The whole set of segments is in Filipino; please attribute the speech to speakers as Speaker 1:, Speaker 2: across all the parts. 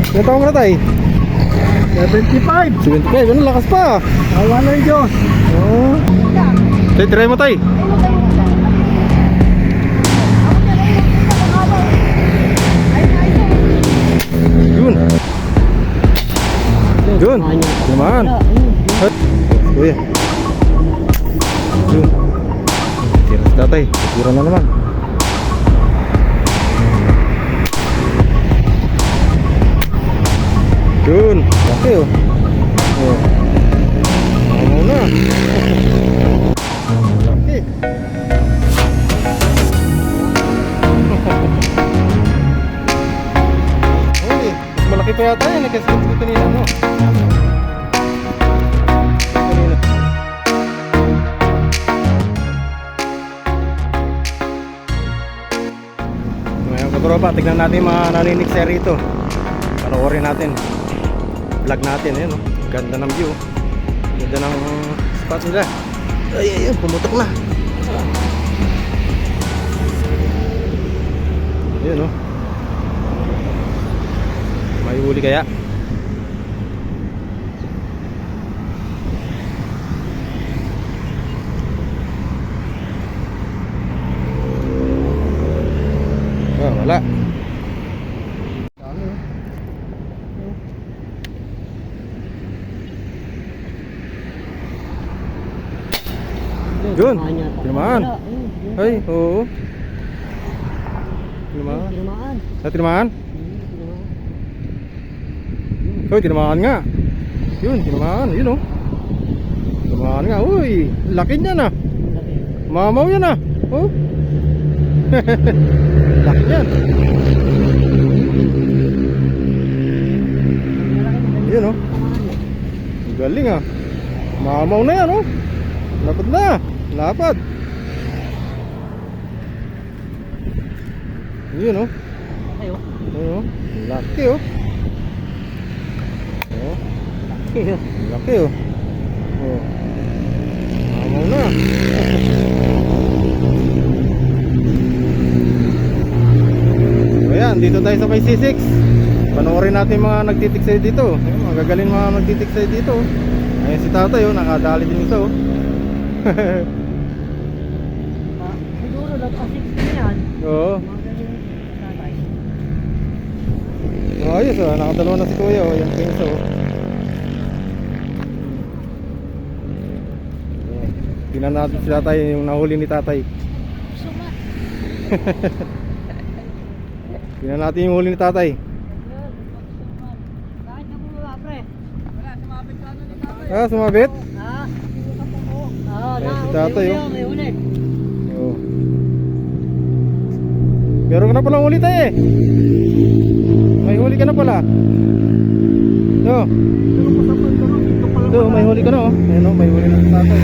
Speaker 1: Ilan taong ka na tay?
Speaker 2: 75.
Speaker 1: 75, ano lakas pa.
Speaker 2: Awa ng Diyos.
Speaker 1: Oo. Tay, try mo tay. Yun. Yun. Lumahan. Ay, kuya. Yun. Tira si tatay. Tira na naman. Yun. Laki oh. Oh. Ano na. Laki. Uy, mas malaki pa yata yan. Kasi ito kanina, no? Kanina. Ngayon katropa, tignan natin yung mga naninikser rito. Panoorin natin. Vlog natin, ayun, no? Ganda ng view. Ganda ng spot nila. Ay, ayun, pumutok na. Ayun, no? May huli kaya? Ah, wala. Yun, tinamaan. Ay, oo. Tinamaan. Sa tinamaan? Uy, tinamaan nga. Yun, tinamaan, yun oh. Tinamaan nga, uy. Laki niya na. Mamaw yan ah. Oh. Laki yan. Yun oh. Galing ah. Mamaw na yan oh. Lapad na. Lapad. Yun oh. Ayun oh. Laki oh. Oh. Laki oh. Oh. Mamaw na. So yan, dito tayo sa may C6. Panoorin natin mga nagtitiksay dito. Ayun, magagaling mga nagtitiksay dito. Ayun si tatay oh, nakadali din isa oh.
Speaker 2: Siguro nagpa-6 na yan.
Speaker 1: Oo.
Speaker 2: Tatay.
Speaker 1: Oh, ayos oh, nakadalawa na si kuya oh, yung pinso oh. Tingnan natin si tatay, yung nahuli ni tatay.
Speaker 2: Sumat.
Speaker 1: Tingnan natin yung huli ni tatay.
Speaker 2: Kahit na bumaba, pre. Wala, sumabit ka ano ni tatay.
Speaker 1: Ah, sumabit?
Speaker 2: Ha? Oo,
Speaker 1: Ayun si tatay oh.
Speaker 2: May ulit.
Speaker 1: Oh. Meron ka na palang huli tayo eh. May huli ka na pala. Do. Do, may huli ka na oh. Ayun oh, may huli na si tatay.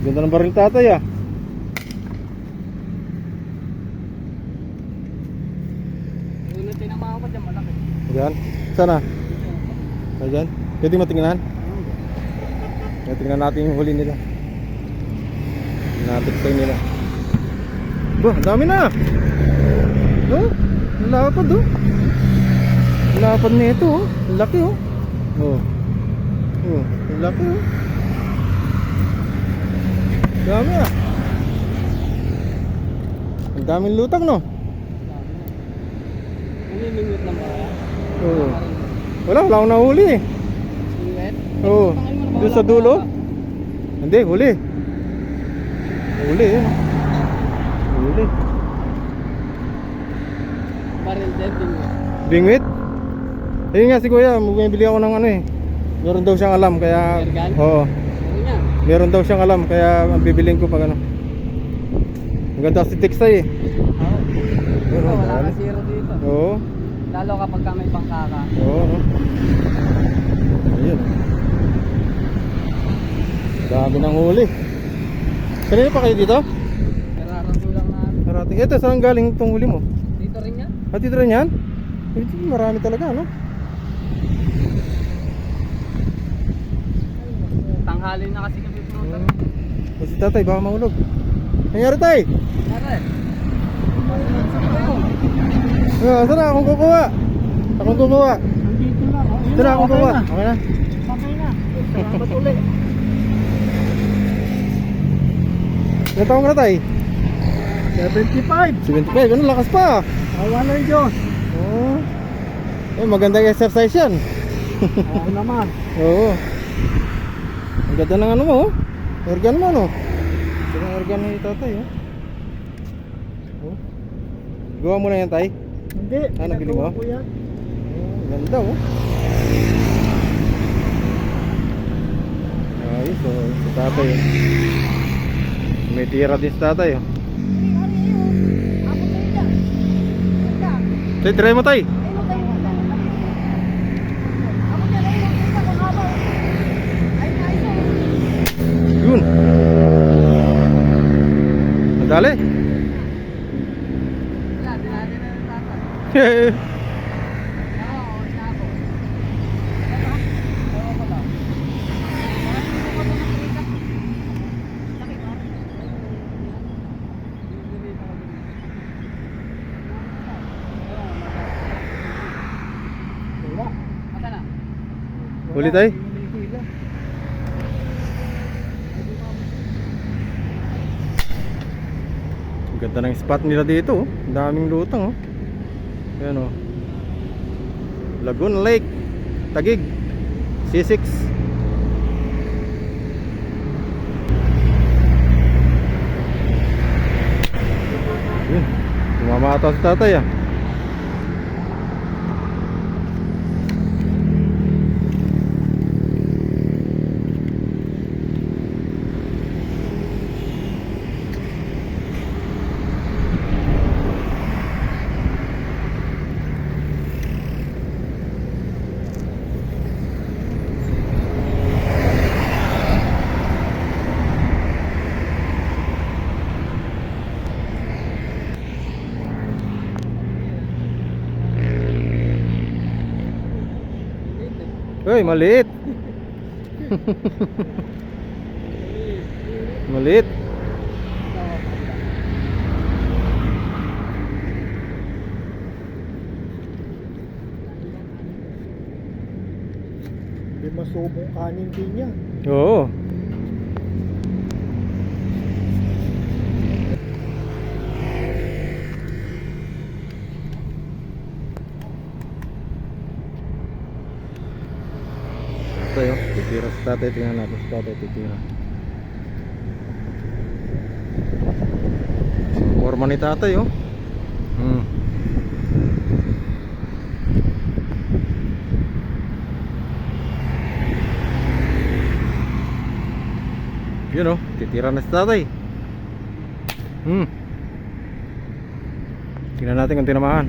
Speaker 1: Ganda ng baril tatay ah.
Speaker 2: Una tinamahan ko dyan, malaki.
Speaker 1: Diyan? Sana? Diyan? Pwede matingnan? Tingnan natin yung huli nila. Natiksay nila. Bah, dami na. Oh, lapad oh. Lapad nito oh. Laki oh. Oh. Oh, laki oh. Dami ah. Ang daming lutang no.
Speaker 2: Umimingwit lang ba?
Speaker 1: Oo. Wala akong nahuli eh.
Speaker 2: Mingwit?
Speaker 1: Oo. Doon sa dulo? Hindi, huli. Huli yun. Huli.
Speaker 2: Baril din, bingwit.
Speaker 1: Bingwit? Ayun nga si kuya, bumibili ako ng ano eh. Meron daw siyang alam kaya...
Speaker 2: Airgun?
Speaker 1: Oo.
Speaker 2: Ano niya?
Speaker 1: Meron daw siyang alam kaya ang bibilin ko pag ano. Ang ganda si Tiksay eh.
Speaker 2: Oo.
Speaker 1: Yun,
Speaker 2: Wala
Speaker 1: dami.
Speaker 2: ka zero dito.
Speaker 1: Oo.
Speaker 2: Lalo kapag ka may pangkaka.
Speaker 1: Oo. No? Ayun. Dami ng huli. Kanina pa kayo dito?
Speaker 2: Kararato lang na.
Speaker 1: Narating. Ito, saan galing itong huli mo?
Speaker 2: Dito rin yan?
Speaker 1: At dito rin yan? Ito, marami talaga, no?
Speaker 2: Tanghali na kasi kami prutan.
Speaker 1: Si tatay, baka mahulog. Nangyari tay?
Speaker 2: Nare.
Speaker 1: Saan na? Akong kukuha. Akong kukuha.
Speaker 2: Nandito lang. Oh, yun
Speaker 1: Saan na?
Speaker 2: na,
Speaker 1: Akong
Speaker 2: okay
Speaker 1: kukuha.
Speaker 2: na.
Speaker 1: Okay na.
Speaker 2: Okay na. Salamat ulit.
Speaker 1: Ilan taong ka na, tay?
Speaker 2: 75.
Speaker 1: 75. Ano, lakas pa.
Speaker 2: Awa ng Diyos.
Speaker 1: Oh. Magandang exercise yan.
Speaker 2: Oo naman.
Speaker 1: Oo. Ang ganda ng ano mo, oh. Organ mo, no? Ito ang organ ni tatay, oh. Oh. Gawa mo na yan, tay?
Speaker 2: Hindi.
Speaker 1: Nabili mo?
Speaker 2: pinagawa ko yan.
Speaker 1: Oh, ganda, oh. Ayos, oh. Sa tatay, oh. May tira din sa tatay, oh. Tay, try mo, tay. Yun. Madali.
Speaker 2: Wala, dinali na ng tatay. Oo, sabo. Oo ko lang. Wala. Asa na?
Speaker 1: Huli, tay. Ang ganda ng spot nila dito, oh. Ang daming lutang, oh. Ayan, oh. Lagoon Lake, Taguig, C6. Yun. Tumama ata si tatay, ah. Uy, maliit. Maliit.
Speaker 2: Hindi masubong kanin din niya.
Speaker 1: Oo. Tayo, titira sa tatay. Tingnan natin sa tatay, titira. Forma ni tatay, oh. Yun, oh, titira na sa tatay. Tingnan natin kung tinamaan.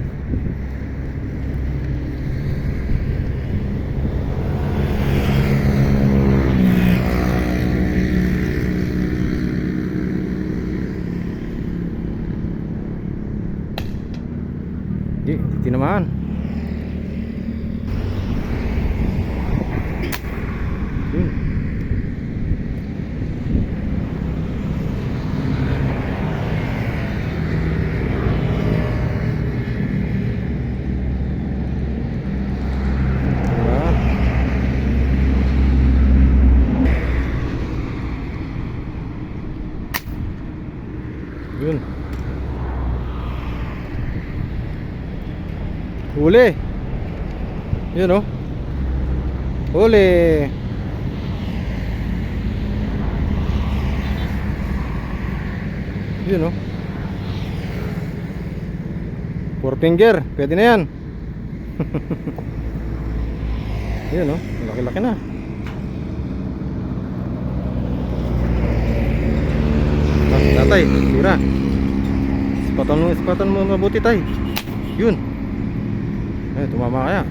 Speaker 1: Hindi tinamaan. Yun. Diba? Yun. Huli. Yun, oh. Huli. Yun, oh. Four finger. Pwede na yan. Yun, oh. Laki-laki na. Tatay, tira. Ispatan mo mabuti, tay. Yun. Eh, tumama kaya.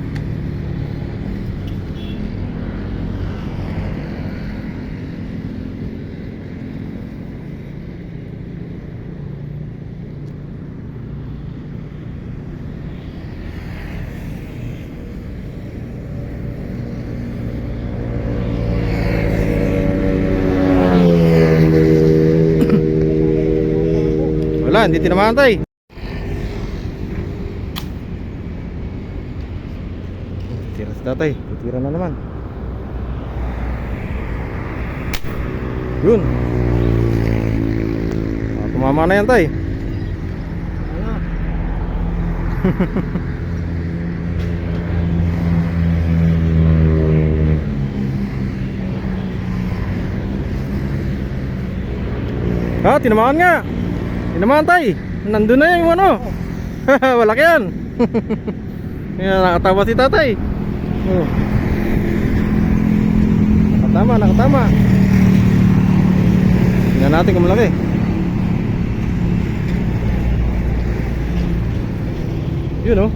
Speaker 1: Wala, hindi tinamaan, tay. Tira si tatay. Titira na naman. Yun. Tumama na yan, tay. Ha, tinamaan nga. Tinamaan, tay. Nandun na yung ano. Walaki yan. Yan, nakatawa si tatay. Oh. Nakatama. Tingnan natin kung malaki. Yun oh.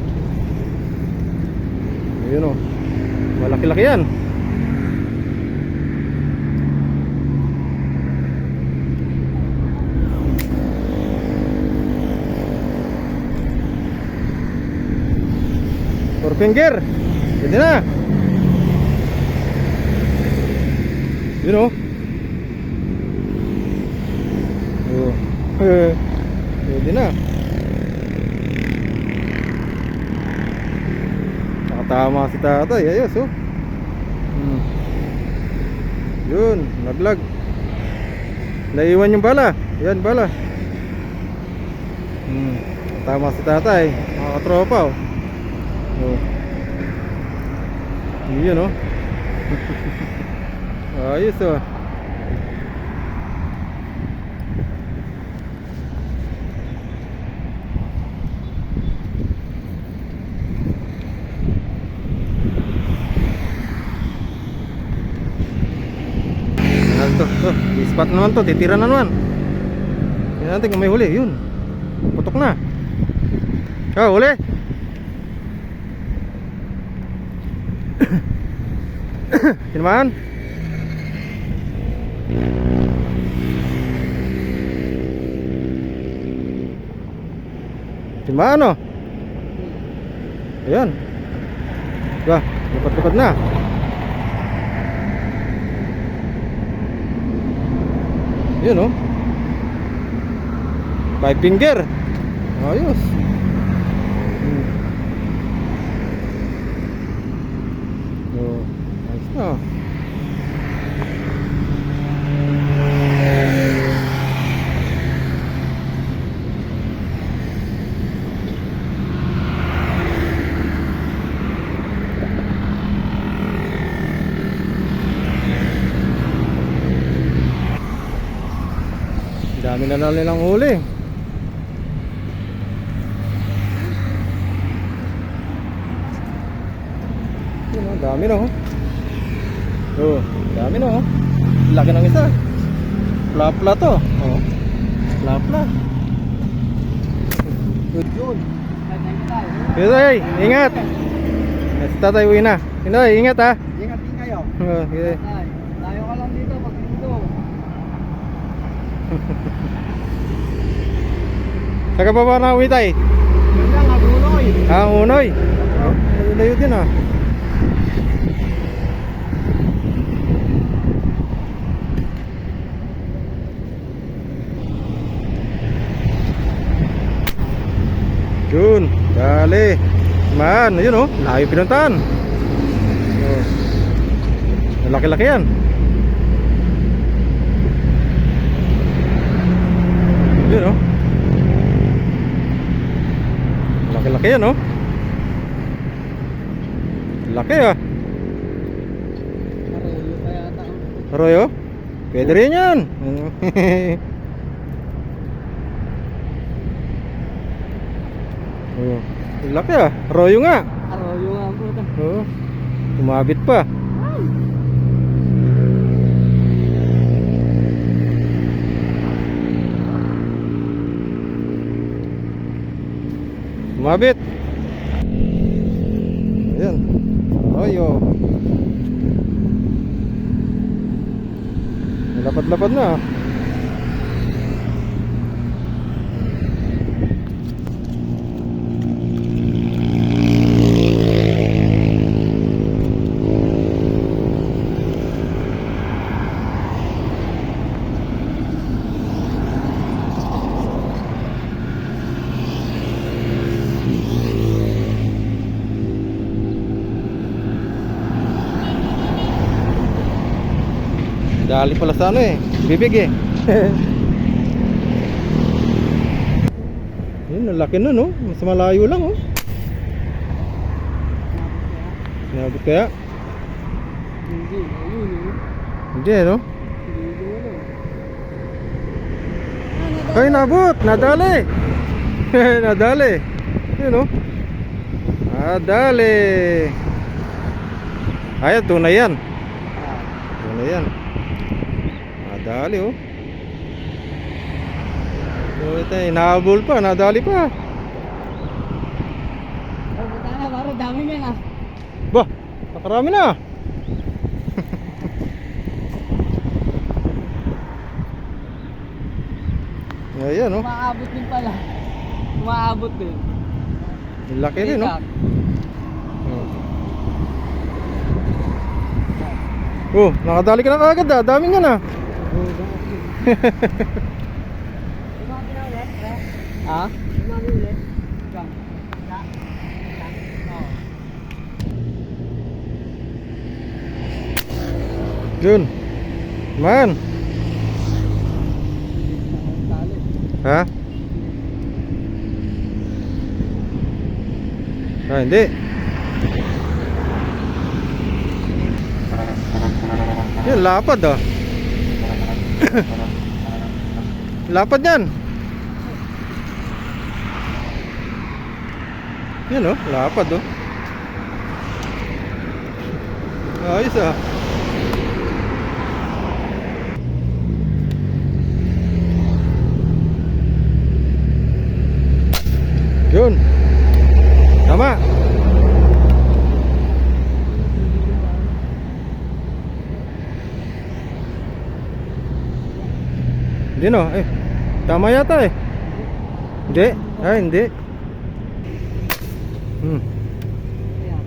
Speaker 1: Yun oh. Malaki-laki yan. Four finger. Pwede na. Yun oh. Oh. Pwede na. Nakatama si tatay. Ayos oh. Yun. Naglag. Naiwan yung bala. Yan bala. Tama si tatay. Mga katropa oh. Oh. Yun oh. Ayos oh. Spot naman to, titira na naman. Tingnan natin kung may huli. Yun. Putok na. Oh, huli. Tinamaan. Tinamaan oh. Ayan. Wah, dapat-dapat na. Yun oh. Five finger. Ayos. Oh, ayos na. Dami na nilang huli. Yun oh, dami na oh. Oh, dami na oh. Laki ng isa. Plapla to. Oh. Plapla.
Speaker 2: Yun.
Speaker 1: Pinoy, ingat. Yes, tatay uwi na. Pinoy, ingat ha.
Speaker 2: Ingat din kayo.
Speaker 1: Oh, okay.
Speaker 2: Tayo ka lang dito pag dito.
Speaker 1: Saka pa ba na uwi tay?
Speaker 2: Yun lang, agunoy.
Speaker 1: Ah, unoy. Oh, layo din ah. Yun, dali. Man, yun oh, layo pinuntahan. Oh. Laki-laki yan. Yun oh. Laki-laki yan oh. Laki ah.
Speaker 2: Arroyo pa yata.
Speaker 1: Arroyo? Pwede rin yan. Oh, laki ah. Arroyo nga.
Speaker 2: Arroyo nga po ito.
Speaker 1: Oh, tumabit pa. Tumabit. Ayan. Arroyo. Lapad-lapad na. Dali pala sa ano eh. Bibig eh. Yun, ang laki nun oh. Mas malayo lang oh. Nabot kaya?
Speaker 2: Hindi, ayun eh.
Speaker 1: Hindi no?
Speaker 2: Hindi ano.
Speaker 1: Ay nabot! Nadali! Nadali! Yun oh. Nadali! Ay, tunay yan. Tunay yan. Nadali oh. So ito inahabol pa, nadali pa.
Speaker 2: Oh, buta na, parang dami nga na.
Speaker 1: Bah, nakarami na. Ayan oh.
Speaker 2: Umaabot din pala. Umaabot din.
Speaker 1: Ang laki rin no. Oh, nakadali ka na kagad ah. Dami nga na.
Speaker 2: Umami na ulit, eh? Ha? Umami ulit. Diyan. Oo.
Speaker 1: Yun. Man.
Speaker 2: Talo.
Speaker 1: Ha? Ah, hindi. Yan, lapad ah. Lapad yan. Yan oh, lapad oh. Ayos ah. Yun. Tama. Hindi no, eh. Tama yata eh. Hindi. Ay, hindi.
Speaker 2: Ayan.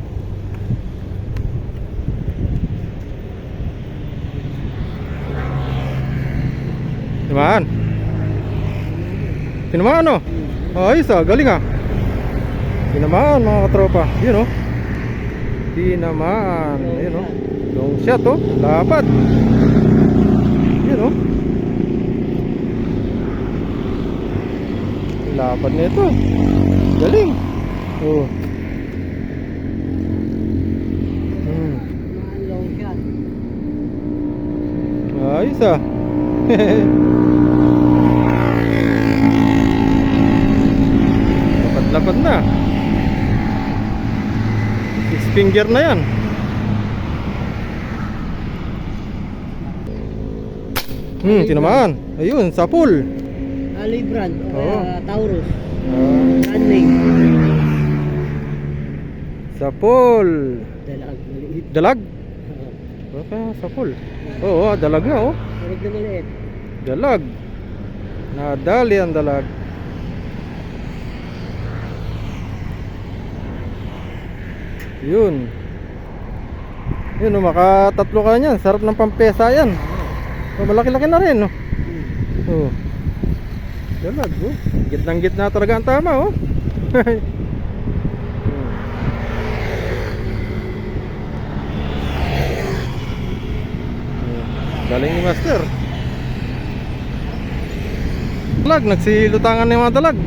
Speaker 1: Tinamaan. Tinamaan oh. Oh, ayos ah, galing ah. Tinamaan mga katropa. Yun oh. Tinamaan. Yun oh. Long shot oh. Lapad. Yun oh. Lapad nito. Galing. Oh.
Speaker 2: Mga long shot.
Speaker 1: Ayos ah. Lapad na. Six finger na yan. Tinamaan. Ayun, sa pool.
Speaker 2: Libran,
Speaker 1: Oo.
Speaker 2: Taurus.
Speaker 1: Ah,
Speaker 2: Running.
Speaker 1: sa pool.
Speaker 2: Dalag, maliit.
Speaker 1: Dalag? Baka sa pool. Oo, dalag na oh.
Speaker 2: Dalag na maliit.
Speaker 1: Dalag. Nadali ang dalag. Yun. Yun oh, makatatlo ka niyan. Sarap ng pampesa yan. Oh, malaki-laki na rin oh. Oh. Dalag oh. Gitnang gitna talaga ang tama oh. Galing ni Master. Dalag, nagsilutangan ng mga dalag.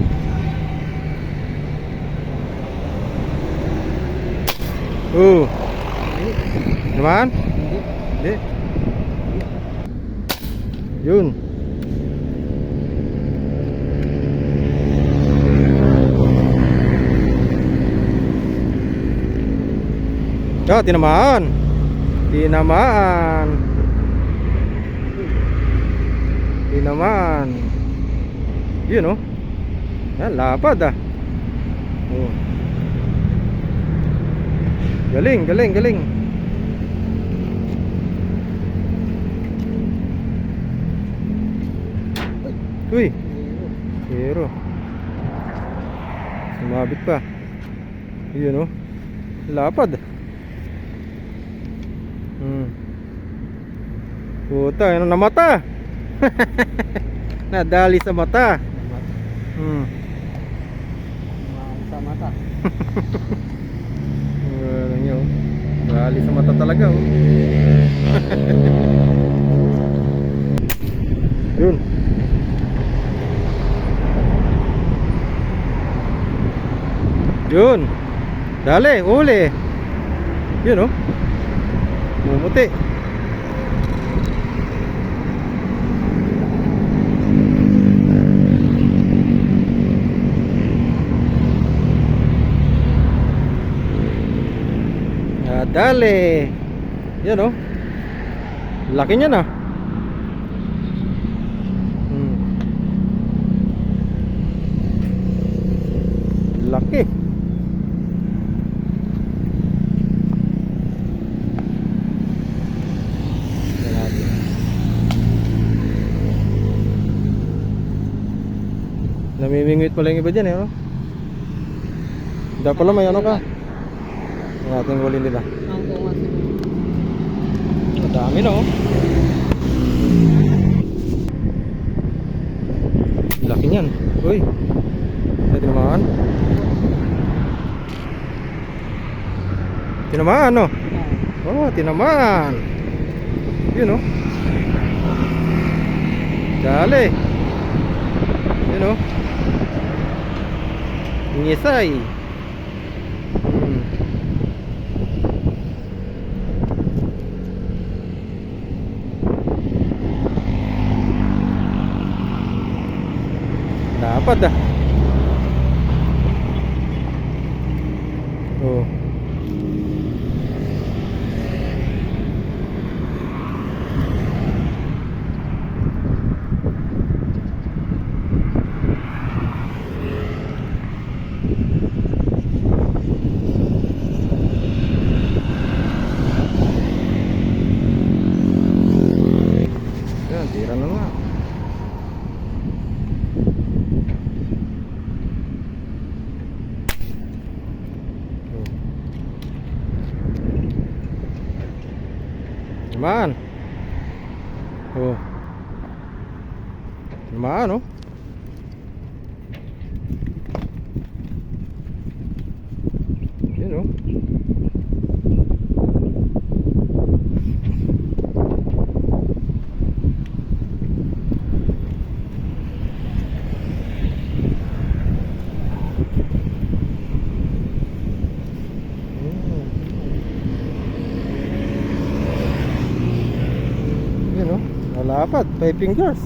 Speaker 1: Oh. Naman? Hindi. Yun. Ah, tinamaan. Tinamaan. Tinamaan. Yun oh. Yan, lapad ah. Oh. Galing, galing, galing. Uy. Pero sumabit pa. Yun oh. Lapad. Puta, ano na mata? Nadali sa mata.
Speaker 2: Sa mata.
Speaker 1: Ano nyo? Nadali sa mata talaga oh. Yun. Dali, uli. Yun oh. Bumuti. Dali. Yan oh. Laki niya na. Laki. Namimingwit pala yung iba dyan eh, no? Dapat pala may ano ka. Ang ating huli nila.
Speaker 2: Ang bungas.
Speaker 1: Madami na oh. Laki niyan. Uy. Ay, tinamaan. Tinamaan no? Oh, tinamaan. Yun oh. Dali. Yun oh. Ngisay. Dapat dah. Oh. Yan, tira na nga. Naman. Oh. Naman oh. Yun oh. Yun oh. Malapad. 5 fingers.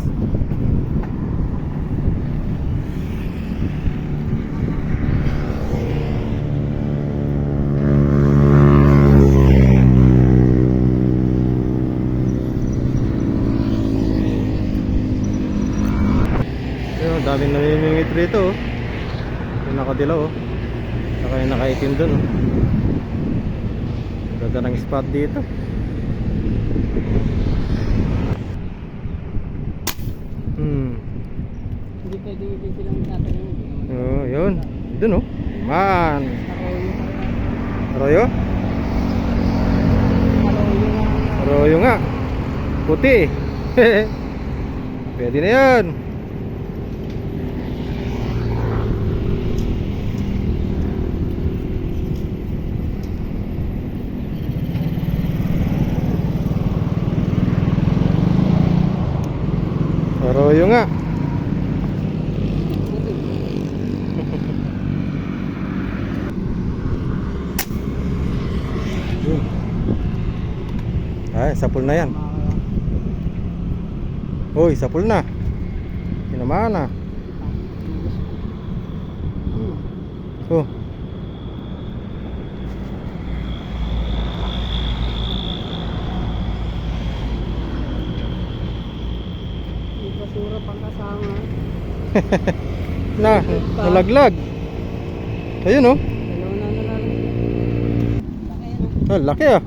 Speaker 1: Yun, daming namimingit rito oh. Yung nakadilaw oh. Saka yung nakaitim dun oh. Ganda ng spot dito.
Speaker 2: Hindi pwede din silang tatanong.
Speaker 1: Oh, yun. Dun oh. Man. Arroyo? Arroyo nga. Puti. Pwede na yan. Arroyo nga. Ay, sapul na yan. Uy, sapul na. Tinamaan na. Oh.
Speaker 2: Basura pang kasama.
Speaker 1: Na, nalaglag. Ayun oh.
Speaker 2: Dalawa na lang.
Speaker 1: Ah, laki ah.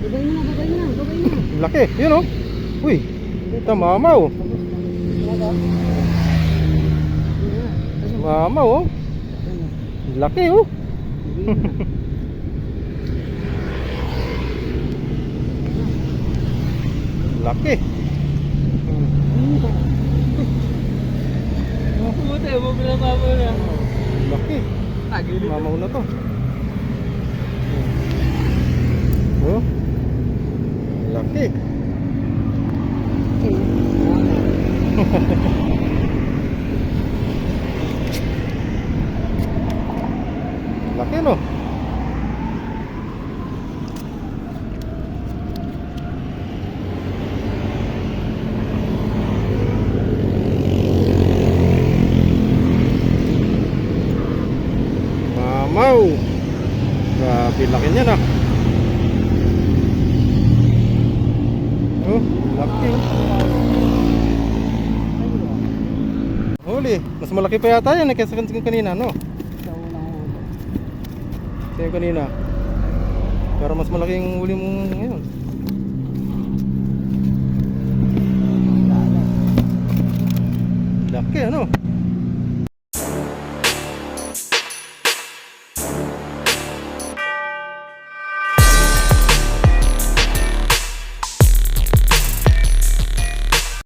Speaker 2: Gabay na, gabay na, gabay na.
Speaker 1: Laki, yun oh. Uy, tamamaw. Mamaw oh. Laki oh. Laki.
Speaker 2: Puta, mo pinapapa na.
Speaker 1: Laki. Mamaw na to. Oh. Laki. Laki no? Mamaw! Grabe laki niya na. Oh, laki. Huli, mas malaki pa yata yan kaysa kanina, no?
Speaker 2: Sa unang ulo.
Speaker 1: Kaya kanina. Pero mas malaki yung huli mo ngayon. Laki ano?